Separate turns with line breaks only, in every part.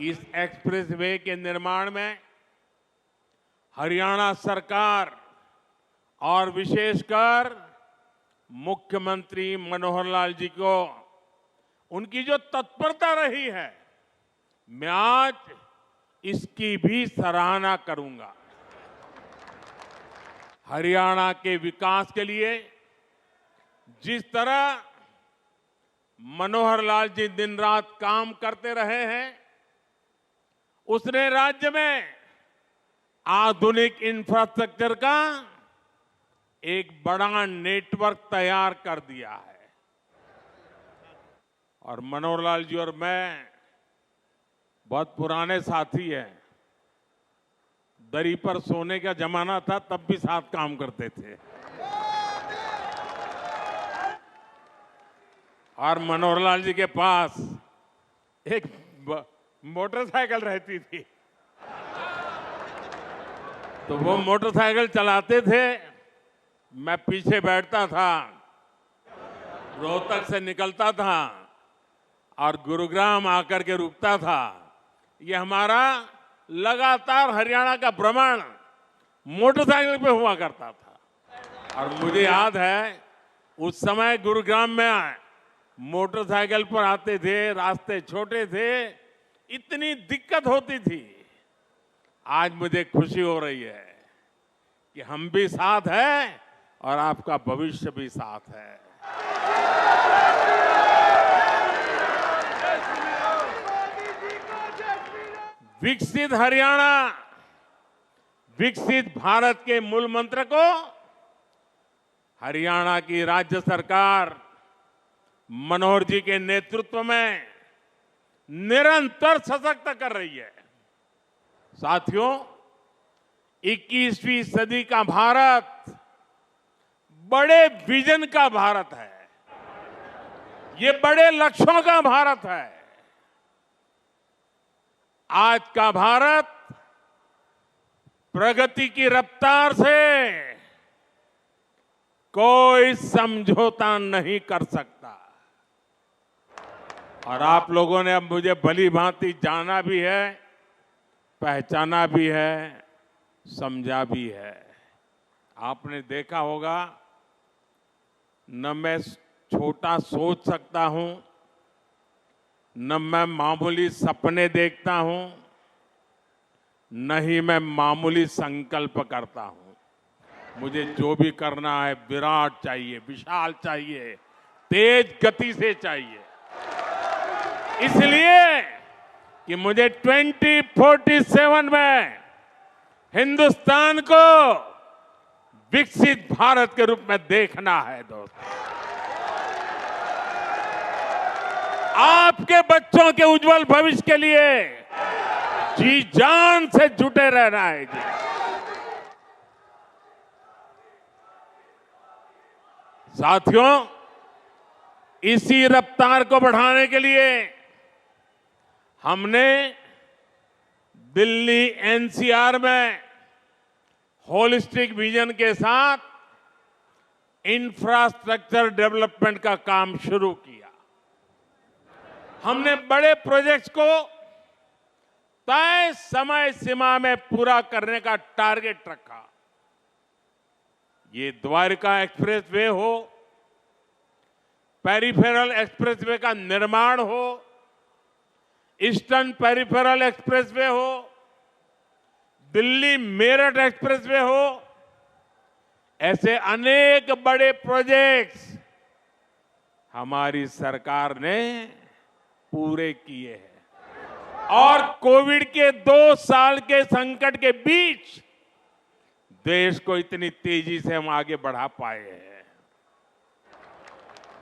इस एक्सप्रेसवे के निर्माण में हरियाणा सरकार और विशेषकर मुख्यमंत्री मनोहर लाल जी को उनकी जो तत्परता रही है, मैं आज इसकी भी सराहना करूंगा। हरियाणा के विकास के लिए जिस तरह मनोहर लाल जी दिन रात काम करते रहे हैं, उसने राज्य में आधुनिक इंफ्रास्ट्रक्चर का एक बड़ा नेटवर्क तैयार कर दिया है। और मनोहर लाल जी और मैं बहुत पुराने साथी हैं। दरी पर सोने का जमाना था, तब भी साथ काम करते थे। और मनोहर लाल जी के पास एक मोटरसाइकिल रहती थी, तो वो मोटरसाइकिल चलाते थे, मैं पीछे बैठता था, रोहतक से निकलता था और गुरुग्राम आकर के रुकता था। ये हमारा लगातार हरियाणा का भ्रमण मोटरसाइकिल पे हुआ करता था। और मुझे याद है उस समय गुरुग्राम में मोटरसाइकिल पर आते थे, रास्ते छोटे थे, इतनी दिक्कत होती थी। आज मुझे खुशी हो रही है कि हम भी साथ हैं और आपका भविष्य भी साथ है। विकसित हरियाणा, विकसित भारत के मूल मंत्र को हरियाणा की राज्य सरकार मनोहर जी के नेतृत्व में निरंतर सशक्त कर रही है। साथियों, 21वीं सदी का भारत बड़े विजन का भारत है। ये बड़े लक्ष्यों का भारत है। आज का भारत प्रगति की रफ्तार से कोई समझौता नहीं कर सकता। और आप लोगों ने अब मुझे भली भांति जाना भी है, पहचाना भी है, समझा भी है। आपने देखा होगा, न मैं छोटा सोच सकता हूं, न मैं मामूली सपने देखता हूं, न ही मैं मामूली संकल्प करता हूं। मुझे जो भी करना है विराट चाहिए, विशाल चाहिए, तेज गति से चाहिए। इसलिए कि मुझे 2047 में हिंदुस्तान को विकसित भारत के रूप में देखना है। दोस्तों, आपके बच्चों के उज्जवल भविष्य के लिए जी जान से जुटे रहना है। जी, साथियों, इसी रफ्तार को बढ़ाने के लिए हमने दिल्ली एनसीआर में होलिस्टिक विजन के साथ इंफ्रास्ट्रक्चर डेवलपमेंट का काम शुरू किया। हमने बड़े प्रोजेक्ट्स को तय समय सीमा में पूरा करने का टारगेट रखा। ये द्वारका एक्सप्रेसवे हो, पेरिफेरल एक्सप्रेसवे का निर्माण हो, ईस्टर्न पेरिफेरल एक्सप्रेसवे हो, दिल्ली मेरठ एक्सप्रेसवे हो, ऐसे अनेक बड़े प्रोजेक्ट्स हमारी सरकार ने पूरे किए हैं। और कोविड के 2 साल के संकट के बीच देश को इतनी तेजी से हम आगे बढ़ा पाए हैं।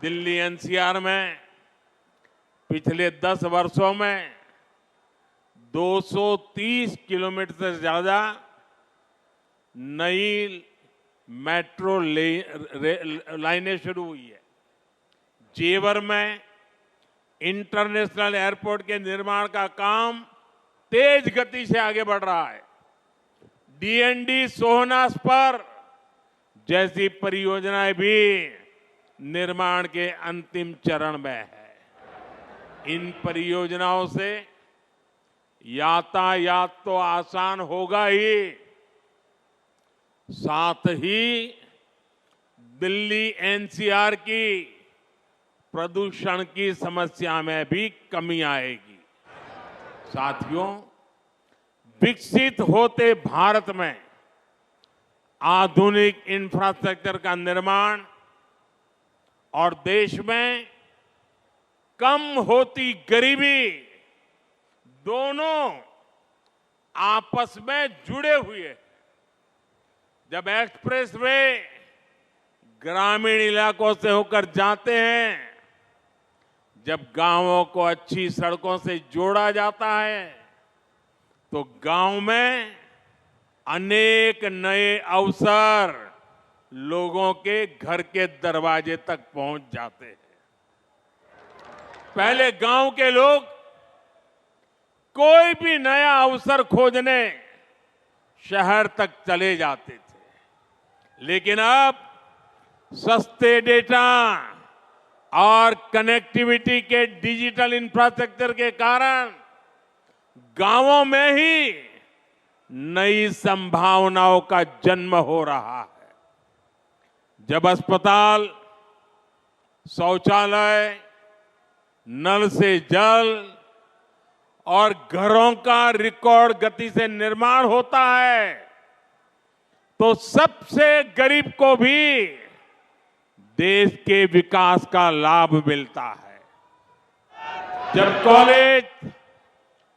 दिल्ली एनसीआर में पिछले 10 वर्षों में 230 किलोमीटर से ज्यादा नई मेट्रो लाइनें शुरू हुई है। जेवर में इंटरनेशनल एयरपोर्ट के निर्माण का काम तेज गति से आगे बढ़ रहा है। डीएनडी सोहनास पर जैसी परियोजनाएं भी निर्माण के अंतिम चरण में है। इन परियोजनाओं से यातायात तो आसान होगा ही, साथ ही दिल्ली एनसीआर की प्रदूषण की समस्या में भी कमी आएगी। साथियों, विकसित होते भारत में आधुनिक इंफ्रास्ट्रक्चर का निर्माण और देश में कम होती गरीबी दोनों आपस में जुड़े हुए हैं। जब एक्सप्रेसवे ग्रामीण इलाकों से होकर जाते हैं, जब गांवों को अच्छी सड़कों से जोड़ा जाता है, तो गांव में अनेक नए अवसर लोगों के घर के दरवाजे तक पहुंच जाते हैं। पहले गांव के लोग कोई भी नया अवसर खोजने शहर तक चले जाते थे, लेकिन अब सस्ते डेटा और कनेक्टिविटी के डिजिटल इंफ्रास्ट्रक्चर के कारण गांवों में ही नई संभावनाओं का जन्म हो रहा है। जब अस्पताल, शौचालय, नल से जल और घरों का रिकॉर्ड गति से निर्माण होता है, तो सबसे गरीब को भी देश के विकास का लाभ मिलता है। जब कॉलेज,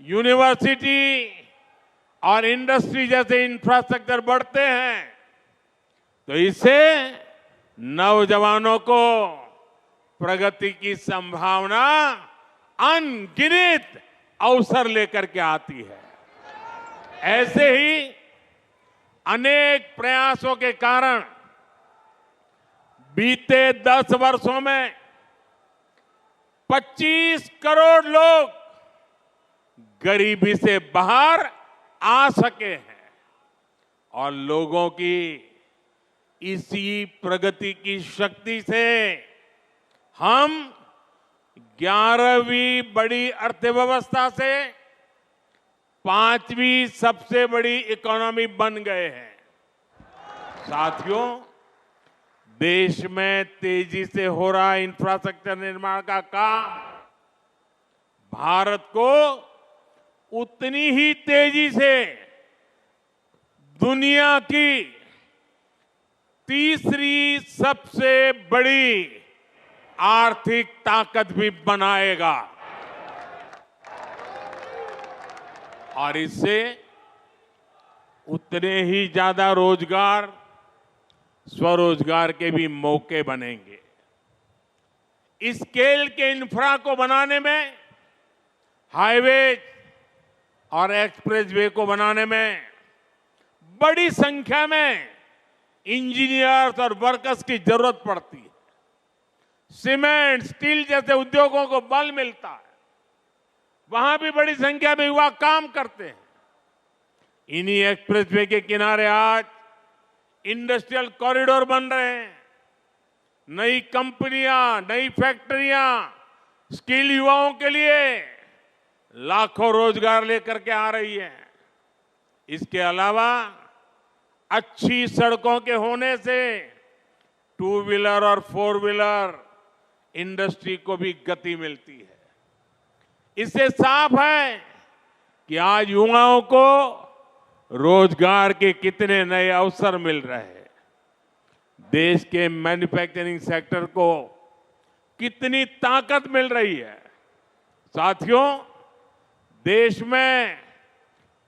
यूनिवर्सिटी और इंडस्ट्री जैसे इंफ्रास्ट्रक्चर बढ़ते हैं, तो इससे नौजवानों को प्रगति की संभावना अनगिनत अवसर लेकर के आती है। ऐसे ही अनेक प्रयासों के कारण बीते 10 वर्षों में 25 करोड़ लोग गरीबी से बाहर आ सके हैं और लोगों की इसी प्रगति की शक्ति से हम 11वीं बड़ी अर्थव्यवस्था से 5वीं सबसे बड़ी इकोनॉमी बन गए हैं। साथियों, देश में तेजी से हो रहा इंफ्रास्ट्रक्चर निर्माण का काम भारत को उतनी ही तेजी से दुनिया की तीसरी सबसे बड़ी आर्थिक ताकत भी बनाएगा और इससे उतने ही ज्यादा रोजगार, स्वरोजगार के भी मौके बनेंगे। इस स्केल के इंफ्रा को बनाने में, हाईवे और एक्सप्रेसवे को बनाने में बड़ी संख्या में इंजीनियर्स और वर्कर्स की जरूरत पड़ती है। सीमेंट, स्टील जैसे उद्योगों को बल मिलता है, वहां भी बड़ी संख्या में युवा काम करते हैं। इन्हीं एक्सप्रेसवे के किनारे आज इंडस्ट्रियल कॉरिडोर बन रहे हैं। नई कंपनियां, नई फैक्ट्रियां स्किल युवाओं के लिए लाखों रोजगार लेकर के आ रही है। इसके अलावा अच्छी सड़कों के होने से 2 व्हीलर और 4 व्हीलर इंडस्ट्री को भी गति मिलती है। इससे साफ है कि आज युवाओं को रोजगार के कितने नए अवसर मिल रहे हैं। देश के मैन्युफैक्चरिंग सेक्टर को कितनी ताकत मिल रही है। साथियों, देश में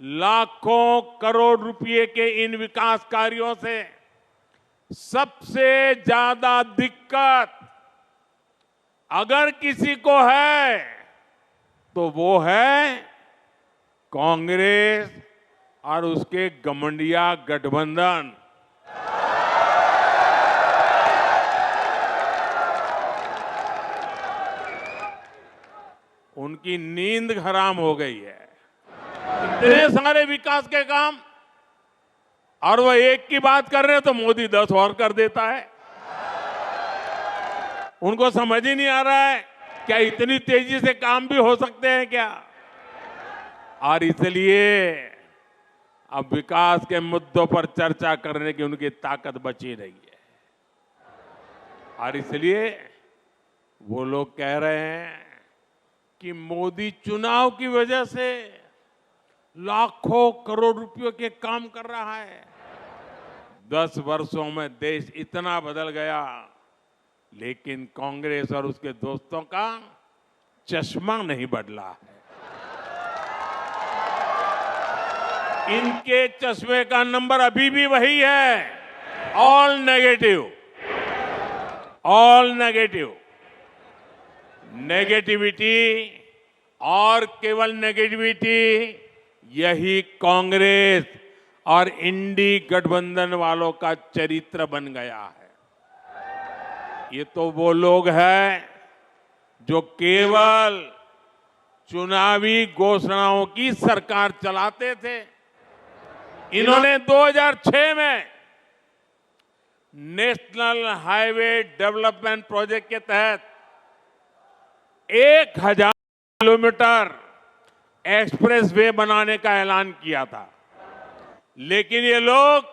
लाखों करोड़ रुपए के इन विकास कार्यों से सबसे ज्यादा दिक्कत अगर किसी को है तो वो है कांग्रेस और उसके घमंडिया गठबंधन। उनकी नींद हराम हो गई है। इतने सारे विकास के काम और वो एक की बात कर रहे हैं तो मोदी 10 और कर देता है। उनको समझ ही नहीं आ रहा है क्या इतनी तेजी से काम भी हो सकते हैं क्या। और इसलिए अब विकास के मुद्दों पर चर्चा करने की उनकी ताकत बची नहीं है। और इसलिए वो लोग कह रहे हैं कि मोदी चुनाव की वजह से लाखों करोड़ रुपयों के काम कर रहा है। 10 वर्षों में देश इतना बदल गया, लेकिन कांग्रेस और उसके दोस्तों का चश्मा नहीं बदला है। इनके चश्मे का नंबर अभी भी वही है, all negative, all negative. Negativity और केवल नेगेटिविटी, यही कांग्रेस और इंडी गठबंधन वालों का चरित्र बन गया है। ये तो वो लोग हैं जो केवल चुनावी घोषणाओं की सरकार चलाते थे। इन्होंने 2006 में नेशनल हाईवे डेवलपमेंट प्रोजेक्ट के तहत 1000 किलोमीटर एक्सप्रेसवे बनाने का ऐलान किया था, लेकिन ये लोग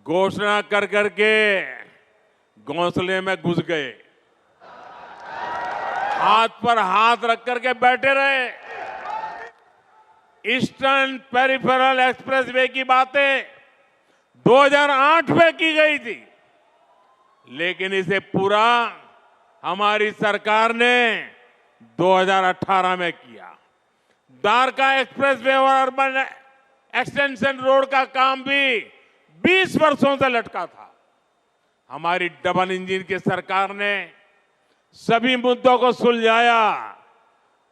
घोषणा कर करके घोंसले में घुस गए, हाथ पर हाथ रख करके बैठे रहे। ईस्टर्न पेरिफेरल एक्सप्रेसवे की बातें 2008 में की गई थी, लेकिन इसे पूरा हमारी सरकार ने 2018 में किया। द्वारका एक्सप्रेसवे और अर्बन एक्सटेंशन रोड का काम भी 20 वर्षों से लटका था। हमारी डबल इंजन की सरकार ने सभी मुद्दों को सुलझाया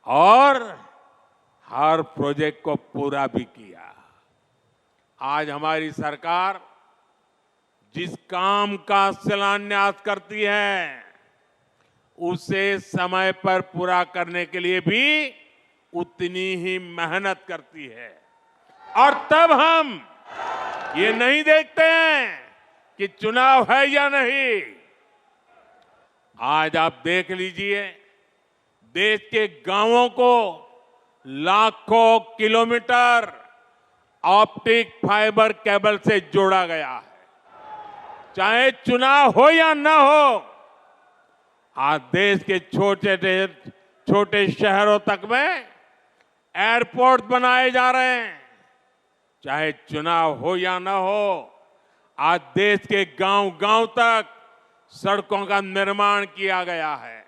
और हर प्रोजेक्ट को पूरा भी किया। आज हमारी सरकार जिस काम का शिलान्यास करती है, उसे समय पर पूरा करने के लिए भी उतनी ही मेहनत करती है। और तब हम ये नहीं देखते हैं कि चुनाव है या नहीं। आज आप देख लीजिए, देश के गांवों को लाखों किलोमीटर ऑप्टिक फाइबर केबल से जोड़ा गया है। चाहे चुनाव हो या ना हो, आज देश के छोटे शहरों तक में एयरपोर्ट बनाए जा रहे हैं। चाहे चुनाव हो या ना हो, आज देश के गांव-गांव तक सड़कों का निर्माण किया गया है।